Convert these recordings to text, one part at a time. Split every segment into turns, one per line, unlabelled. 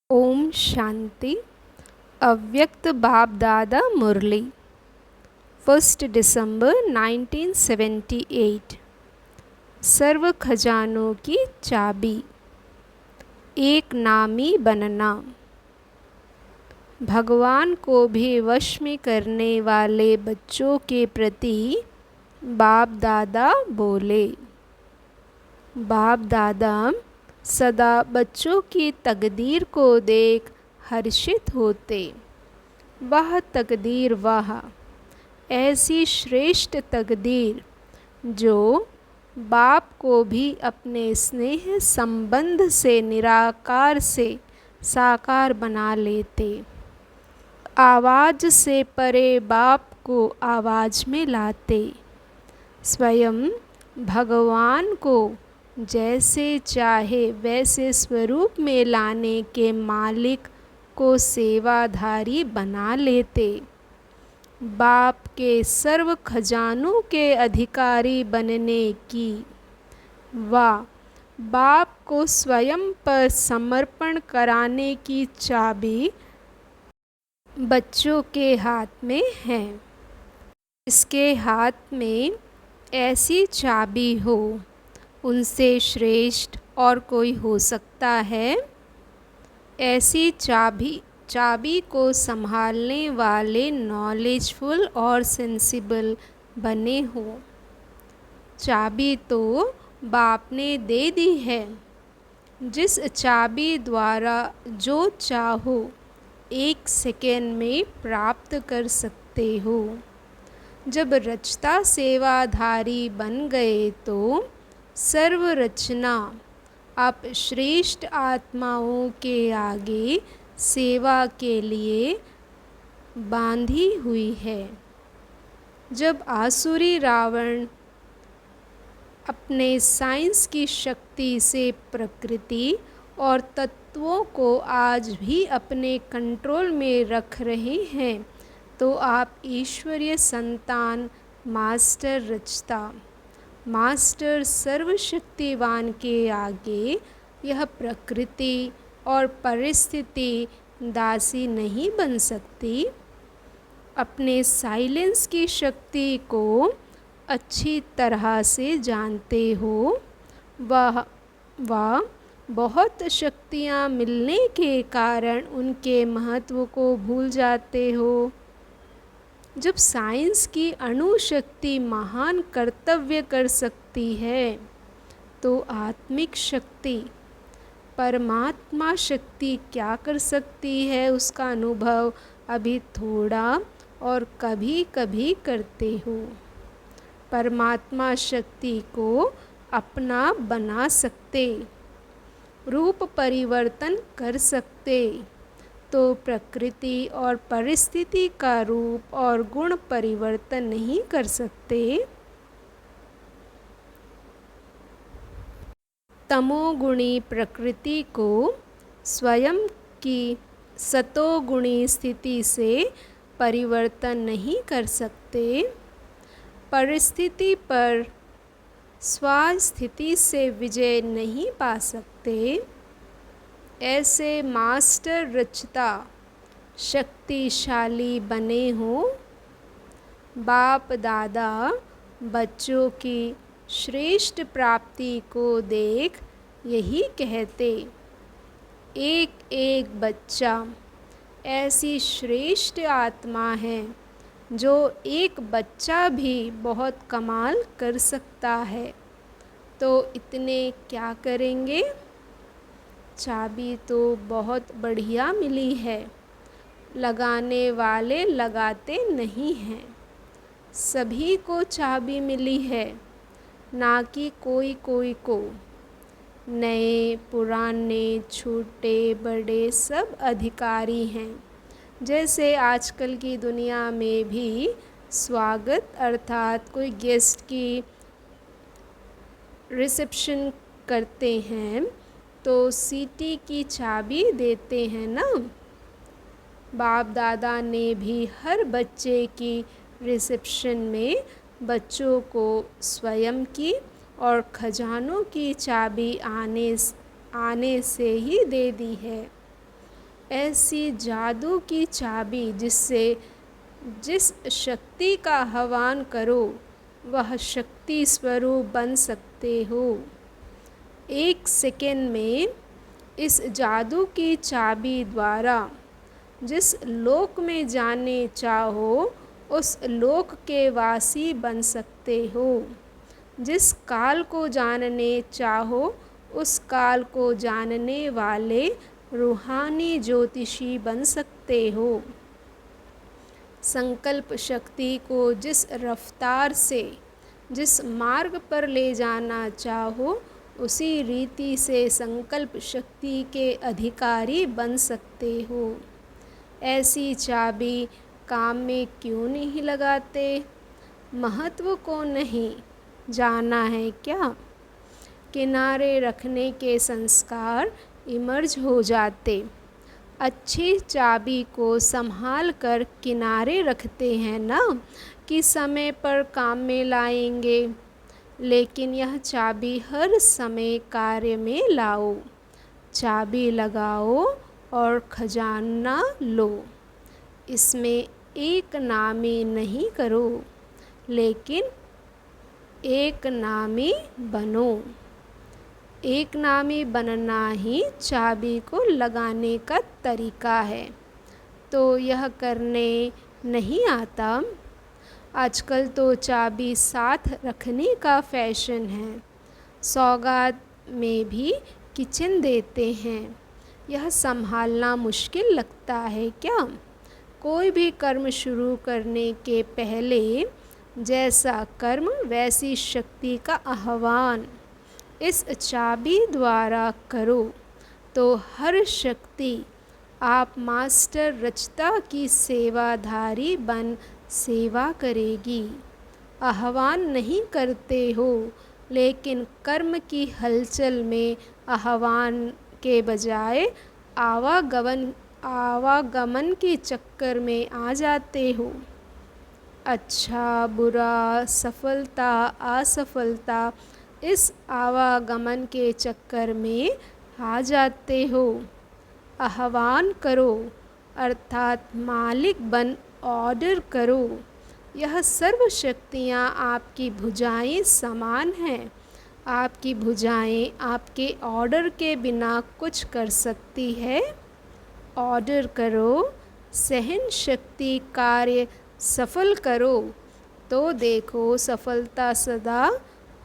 ओम शांति। अव्यक्त बाप दादा मुरली 1 दिसंबर 1978। सर्व खजानों की चाबी। एक नामी बनना। भगवान को भी वश में करने वाले बच्चों के प्रति बाप दादा बोले। बाप दादा सदा बच्चों की तकदीर को देख हर्षित होते। वह तकदीर, वह ऐसी श्रेष्ठ तकदीर जो बाप को भी अपने स्नेह संबंध से निराकार से साकार बना लेते। आवाज़ से परे बाप को आवाज़ में लाते। स्वयं भगवान को जैसे चाहे वैसे स्वरूप में लाने के मालिक को सेवाधारी बना लेते। बाप के सर्व खजानों के अधिकारी बनने की व बाप को स्वयं पर समर्पण कराने की चाबी बच्चों के हाथ में है। इसके हाथ में ऐसी चाबी हो, उनसे श्रेष्ठ और कोई हो सकता है? ऐसी चाबी को संभालने वाले नॉलेजफुल और सेंसिबल बने हो। चाबी तो बाप ने दे दी है। जिस चाबी द्वारा जो चाहो 1 सेकेंड में प्राप्त कर सकते हो। जब रचता सेवाधारी बन गए तो सर्व रचना आप श्रेष्ठ आत्माओं के आगे सेवा के लिए बांधी हुई है। जब आसुरी रावण अपने साइंस की शक्ति से प्रकृति और तत्वों को आज भी अपने कंट्रोल में रख रहे हैं, तो आप ईश्वरीय संतान मास्टर रचता, मास्टर सर्वशक्तिवान के आगे यह प्रकृति और परिस्थिति दासी नहीं बन सकती। अपने साइलेंस की शक्ति को अच्छी तरह से जानते हो। वह बहुत शक्तियाँ मिलने के कारण उनके महत्व को भूल जाते हो। जब साइंस की अणु शक्ति महान कर्तव्य कर सकती है, तो आत्मिक शक्ति, परमात्मा शक्ति क्या कर सकती है, उसका अनुभव अभी थोड़ा और कभी कभी करते हो। परमात्मा शक्ति को अपना बना सकते, रूप परिवर्तन कर सकते, तो प्रकृति और परिस्थिति का रूप और गुण परिवर्तन नहीं कर सकते। तमोगुणी प्रकृति को स्वयं की सतोगुणी स्थिति से परिवर्तन नहीं कर सकते। परिस्थिति पर स्वास्थिति से विजय नहीं पा सकते। ऐसे मास्टर रचता शक्तिशाली बने हो। बाप दादा बच्चों की श्रेष्ठ प्राप्ति को देख यही कहते। एक एक बच्चा ऐसी श्रेष्ठ आत्मा है जो एक बच्चा भी बहुत कमाल कर सकता है, तो इतने क्या करेंगे? चाबी तो बहुत बढ़िया मिली है, लगाने वाले लगाते नहीं हैं। सभी को चाबी मिली है, ना कि कोई कोई को। नए पुराने छोटे बड़े सब अधिकारी हैं। जैसे आजकल की दुनिया में भी स्वागत अर्थात कोई गेस्ट की रिसेप्शन करते हैं तो सीटी की चाबी देते हैं ना। बाप दादा ने भी हर बच्चे की रिसेप्शन में बच्चों को स्वयं की और खजानों की चाबी आने से ही दे दी है। ऐसी जादू की चाबी जिससे जिस शक्ति का आह्वान करो वह शक्ति स्वरूप बन सकते हो। 1 सेकेंड में इस जादू की चाबी द्वारा जिस लोक में जाने चाहो उस लोक के वासी बन सकते हो। जिस काल को जानने चाहो उस काल को जानने वाले रूहानी ज्योतिषी बन सकते हो। संकल्प शक्ति को जिस रफ्तार से जिस मार्ग पर ले जाना चाहो उसी रीति से संकल्प शक्ति के अधिकारी बन सकते हो। ऐसी चाबी काम में क्यों नहीं लगाते? महत्व को नहीं जाना है क्या? किनारे रखने के संस्कार इमर्ज हो जाते। अच्छी चाबी को संभाल कर किनारे रखते हैं ना कि समय पर काम में लाएंगे, लेकिन यह चाबी हर समय कार्य में लाओ। चाबी लगाओ और खजाना लो। इसमें एक नामी नहीं करो, लेकिन एक नामी बनो। एक नामी बनना ही चाबी को लगाने का तरीका है। तो यह करने नहीं आता। आजकल तो चाबी साथ रखने का फैशन है। सौगात में भी किचन देते हैं। यह संभालना मुश्किल लगता है क्या? कोई भी कर्म शुरू करने के पहले जैसा कर्म वैसी शक्ति का आह्वान इस चाबी द्वारा करो तो हर शक्ति आप मास्टर रचता की सेवाधारी बन सेवा करेगी। आह्वान नहीं करते हो, लेकिन कर्म की हलचल में आह्वान के बजाय आवागमन के चक्कर में आ जाते हो। अच्छा बुरा, सफलता असफलता, इस आवागमन के चक्कर में आ जाते हो। आह्वान करो अर्थात मालिक बन ऑर्डर करो। यह सर्व शक्तियाँ आपकी भुजाएं समान हैं। आपकी भुजाएं आपके ऑर्डर के बिना कुछ कर सकती है? ऑर्डर करो, सहन शक्ति कार्य सफल करो, तो देखो सफलता सदा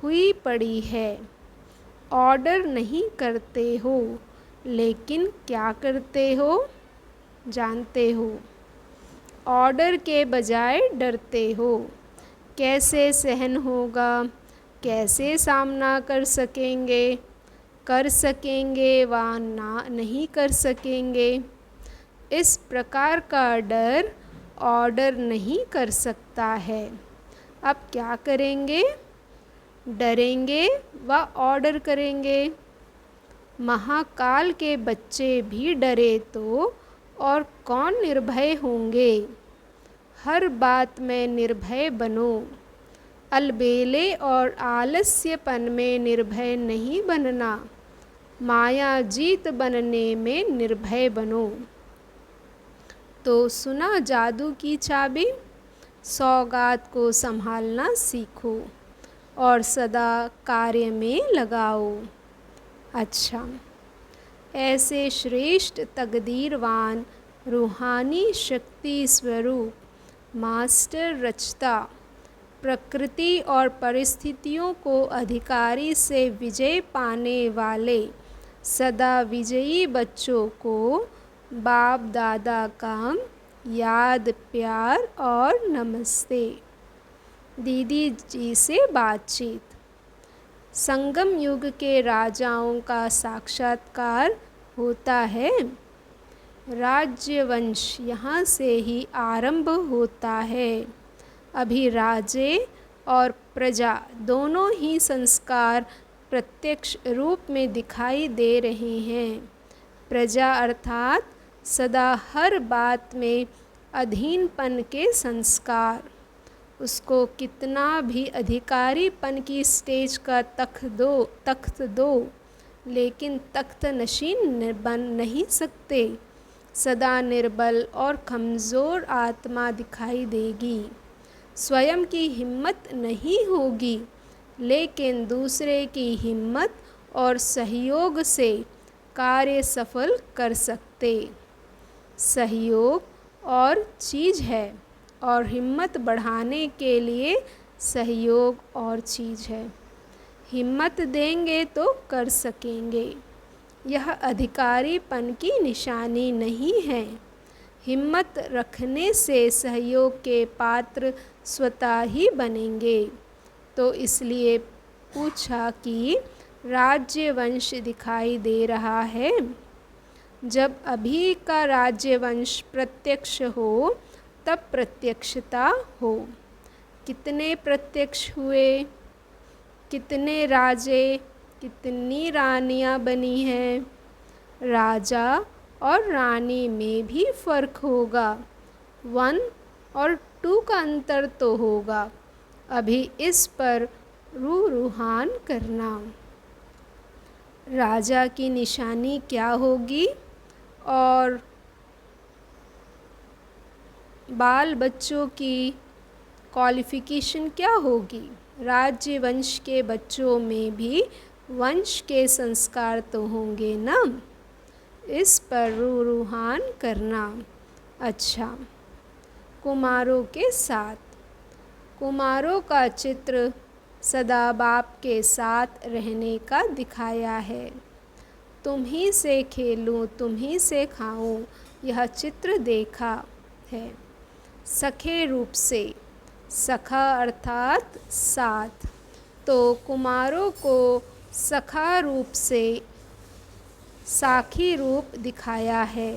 हुई पड़ी है। ऑर्डर नहीं करते हो, लेकिन क्या करते हो जानते हो? ऑर्डर के बजाय डरते हो। कैसे सहन होगा? कैसे सामना कर सकेंगे व नहीं कर सकेंगे? इस प्रकार का डर ऑर्डर नहीं कर सकता है। अब क्या करेंगे? डरेंगे व ऑर्डर करेंगे। महाकाल के बच्चे भी डरे तो और कौन निर्भय होंगे? हर बात में निर्भय बनो। अलबेले और आलस्यपन में निर्भय नहीं बनना। माया जीत बनने में निर्भय बनो। तो सुना जादू की चाबी? सौगात को संभालना सीखो और सदा कार्य में लगाओ। अच्छा, ऐसे श्रेष्ठ तकदीरवान रूहानी शक्ति स्वरूप मास्टर रचता प्रकृति और परिस्थितियों को अधिकारी से विजय पाने वाले सदा विजयी बच्चों को बाप दादा का याद प्यार और नमस्ते। दीदी जी से बातचीत। संगम युग के राजाओं का साक्षात्कार होता है। राज्यवंश यहाँ से ही आरंभ होता है। अभी राजे और प्रजा दोनों ही संस्कार प्रत्यक्ष रूप में दिखाई दे रहे हैं। प्रजा अर्थात सदा हर बात में अधीनपन के संस्कार। उसको कितना भी अधिकारीपन की स्टेज का तख्त दो, लेकिन तख्त नशीन बन नहीं सकते। सदा निर्बल और कमज़ोर आत्मा दिखाई देगी। स्वयं की हिम्मत नहीं होगी, लेकिन दूसरे की हिम्मत और सहयोग से कार्य सफल कर सकते। सहयोग और चीज़ है और हिम्मत बढ़ाने के लिए सहयोग और चीज़ है। हिम्मत देंगे तो कर सकेंगे। यह अधिकारीपन की निशानी नहीं है। हिम्मत रखने से सहयोग के पात्र स्वतः ही बनेंगे। तो इसलिए पूछा कि राज्यवंश दिखाई दे रहा है। जब अभी का राज्यवंश प्रत्यक्ष हो तब प्रत्यक्षता हो। कितने प्रत्यक्ष हुए, कितने राजे, कितनी रानियां बनी हैं। राजा और रानी में भी फ़र्क होगा। 1 और 2 का अंतर तो होगा। अभी इस पर रूहान करना। राजा की निशानी क्या होगी और बाल बच्चों की क्वालिफ़िकेशन क्या होगी। राज्य वंश के बच्चों में भी वंश के संस्कार तो होंगे ना। इस पर रूहान करना। अच्छा, कुमारों के साथ। कुमारों का चित्र सदा बाप के साथ रहने का दिखाया है। तुम ही से खेलूं, तुम ही से खाऊं, यह चित्र देखा है। सखे रूप से, सखा अर्थात साथ, तो कुमारों को सखा रूप से साखी रूप दिखाया है।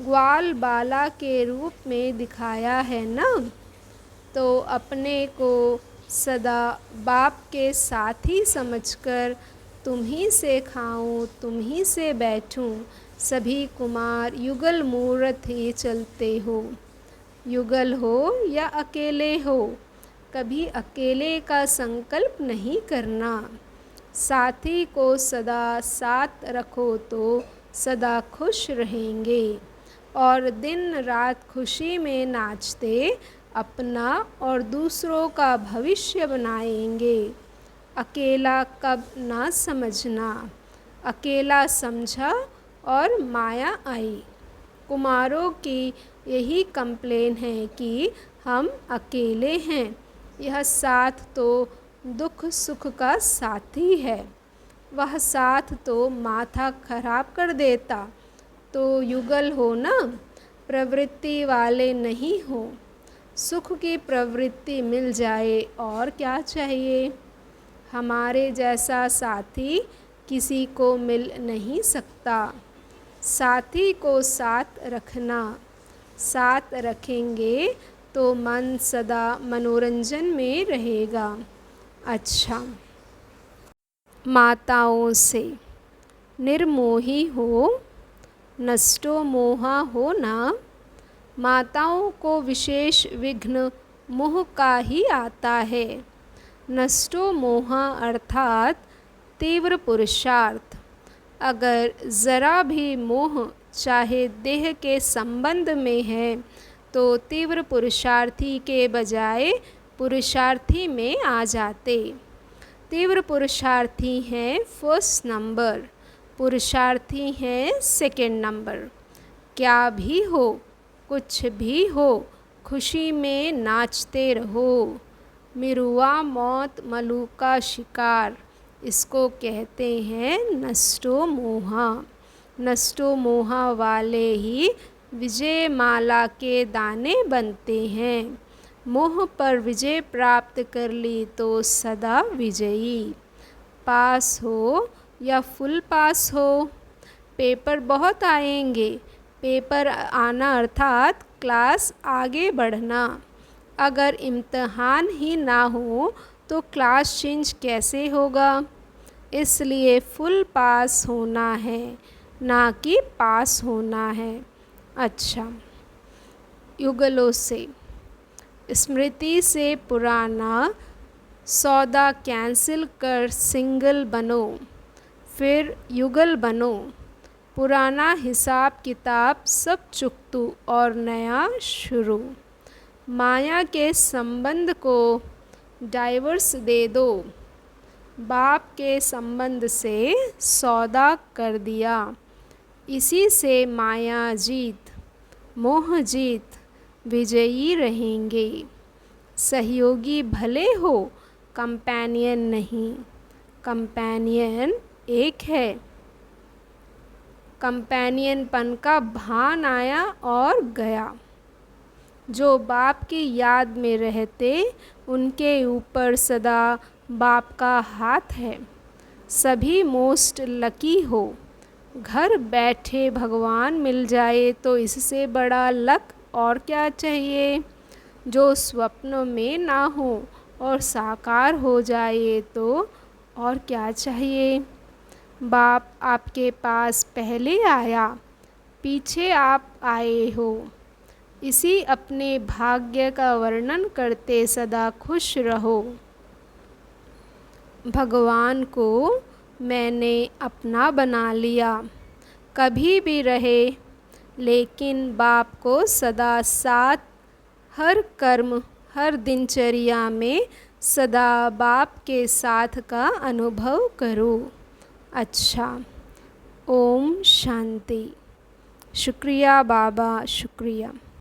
ग्वाल बाला के रूप में दिखाया है ना। तो अपने को सदा बाप के साथ ही समझकर तुम ही से खाऊं, तुम ही से बैठूं, सभी कुमार युगल मूर्त ही चलते हो। युगल हो या अकेले हो, कभी अकेले का संकल्प नहीं करना। साथी को सदा साथ रखो तो सदा खुश रहेंगे और दिन रात खुशी में नाचते अपना और दूसरों का भविष्य बनाएंगे। अकेला कब ना समझना। अकेला समझा और माया आई। कुमारों की यही कंप्लेन है कि हम अकेले हैं। यह साथ तो दुख सुख का साथी है। वह साथ तो माथा खराब कर देता। तो युगल हो ना, प्रवृत्ति वाले नहीं हो। सुख की प्रवृत्ति मिल जाए और क्या चाहिए। हमारे जैसा साथी किसी को मिल नहीं सकता। साथी को साथ रखना। साथ रखेंगे तो मन सदा मनोरंजन में रहेगा। अच्छा, माताओं से। निर्मोही हो, नष्टो मोहा हो ना। माताओं को विशेष विघ्न मोह का ही आता है। नष्टो मोहा अर्थात तीव्र पुरुषार्थ। अगर ज़रा भी मोह चाहे देह के संबंध में है तो तीव्र पुरुषार्थी के बजाय पुरुषार्थी में आ जाते। तीव्र पुरुषार्थी हैं फर्स्ट नंबर, पुरुषार्थी हैं सेकंड नंबर। क्या भी हो, कुछ भी हो, खुशी में नाचते रहो। मिरुआ मौत मलू का शिकार, इसको कहते हैं नष्टो मोहा। नष्टो मोहा वाले ही विजय माला के दाने बनते हैं। मोह पर विजय प्राप्त कर ली तो सदा विजयी। पास हो या फुल पास हो, पेपर बहुत आएंगे। पेपर आना अर्थात क्लास आगे बढ़ना। अगर इम्तहान ही ना हो तो क्लास चेंज कैसे होगा। इसलिए फुल पास होना है, ना कि पास होना है। अच्छा, युगलों से। स्मृति से पुराना सौदा कैंसिल कर सिंगल बनो, फिर युगल बनो। पुराना हिसाब किताब सब चुकतू और नया शुरू। माया के संबंध को डाइवर्स दे दो। बाप के संबंध से सौदा कर दिया। इसी से माया जीत, मोह जीत विजयी रहेंगे। सहयोगी भले हो, कंपेनियन नहीं। कंपेनियन एक है। कंपेनियनपन का भान आया और गया। जो बाप की याद में रहते, उनके ऊपर सदा बाप का हाथ है। सभी मोस्ट लकी हो। घर बैठे भगवान मिल जाए तो इससे बड़ा लक और क्या चाहिए। जो स्वप्न में ना हो और साकार हो जाए तो और क्या चाहिए। बाप आपके पास पहले आया, पीछे आप आए हो। इसी अपने भाग्य का वर्णन करते सदा खुश रहो। भगवान को मैंने अपना बना लिया। कभी भी रहे, लेकिन बाप को सदा साथ, हर कर्म, हर दिनचर्या में सदा बाप के साथ का अनुभव करो। अच्छा, ओम शांति। शुक्रिया बाबा, शुक्रिया।